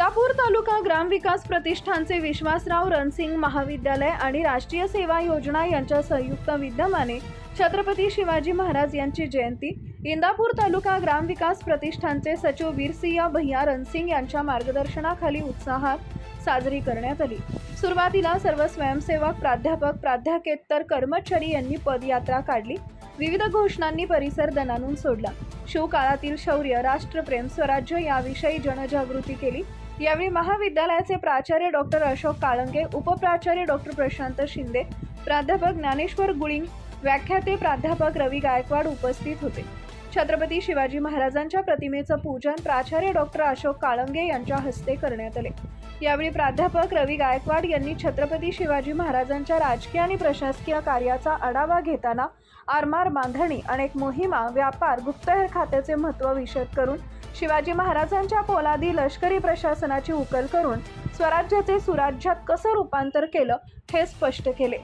इंदापूर तालुका ग्रामविकास प्रतिष्ठानचे विश्वासराव रणसिंग महाविद्यालय आणि राष्ट्रीय सेवा योजना यांच्या संयुक्त विद्यमाने छत्रपती शिवाजी महाराज यांची जयंती इंदापूर तालुका ग्रामविकास प्रतिष्ठानचे सचिव वीरसिंह भैया रणसिंग यांच्या मार्गदर्शनाखाली उत्साहात साजरी करण्यात आली। सुरुवातीला सर्व स्वयंसेवक, प्राध्यापक, प्राध्यापकेतर कर्मचारी यांनी पदयात्रा काढली। विविध घोषणांनी परिसर दणाणून सोडला। शिवकाळातील शौर्य, राष्ट्रप्रेम, स्वराज्य याविषयी जनजागृती केली। यावेळी महाविद्यालयाचे प्राचार्य डॉक्टर अशोक काळंगे, उपप्राचार्य डॉक्टर प्रशांत शिंदे, प्राध्यापक ज्ञानेश्वर गुळिंग, व्याख्याते प्राध्यापक रवी गायकवाड उपस्थित होते। छत्रपती शिवाजी महाराजांच्या प्रतिमेचं पूजन प्राचार्य डॉक्टर अशोक काळंगे यांच्या हस्ते करण्यात आले। यावेळी प्राध्यापक रवी गायकवाड यांनी छत्रपती शिवाजी महाराजांच्या राजकीय आणि प्रशासकीय कार्याचा आढावा घेताना आरमार बांधणी, अनेक मोहिमा, व्यापार, गुप्तहेर खात्याचे महत्त्व विशद करून शिवाजी महाराजांच्या पोलादी लष्करी प्रशासनाची उकल करून स्वराज्याचे सुराज्यात कसं रूपांतर केलं हे स्पष्ट केले।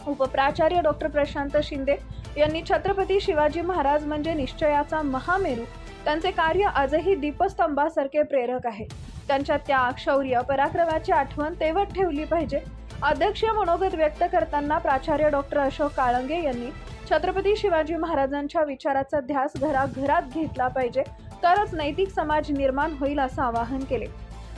उपप्राचार्य डॉक्टर प्रशांत शिंदे यांनी छत्रपती शिवाजी महाराज म्हणजे निश्चयाचा महामेरू, त्यांचे कार्य आजही दीपस्तंभासारखे प्रेरक आहे। त्यांच्या त्याग, शौर्य, पराक्रमाची आठवण तेवत ठेवली पाहिजे। अध्यक्षीय मनोगत व्यक्त करताना प्राचार्य डॉक्टर अशोक काळंगे यांनी छत्रपती शिवाजी महाराजांच्या विचाराचा ध्यास घराघरात घेतला पाहिजे, तरच नैतिक समाज निर्माण होईल असं आवाहन केले।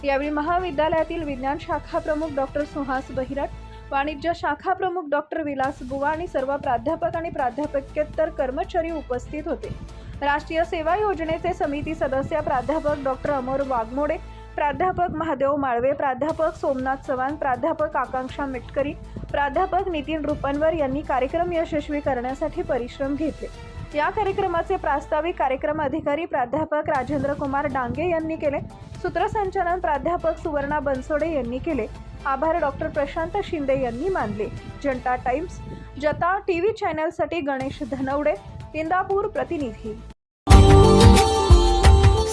यावेळी महाविद्यालयातील विज्ञान शाखा प्रमुख डॉक्टर सुहास बहिरट, वाणिज्य शाखा प्रमुख डॉक्टर विलास बुवा आणि सर्व प्राध्यापक आणि प्राध्यापकेतर कर्मचारी उपस्थित होते। राष्ट्रीय सेवा योजनेचे समिती सदस्य प्राध्यापक डॉक्टर अमोर वाघमोडे, प्राध्यापक महादेव माळवे, प्राध्यापक सोमनाथ चव्हाण, प्राध्यापक आकांक्षा मेटकरी, प्राध्यापक नितीन रुपनवर यांनी कार्यक्रम यशस्वी करण्यासाठी परिश्रम घेतले। या कार्यक्रमाचे प्रास्ताविक कार्यक्रम अधिकारी प्राध्यापक राजेंद्र कुमार डांगे यांनी केले। सूत्रसंचालन प्राध्यापक सुवर्णा बनसोडे यांनी केले। आभार डॉक्टर प्रशांत शिंदे यांनी मानले। जनता टाइम्स जता टीव्ही चॅनलसाठी गणेश धनवडे, इंदापूर प्रतिनिधी।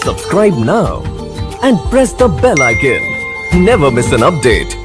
Subscribe now and press the bell icon. Never miss an update.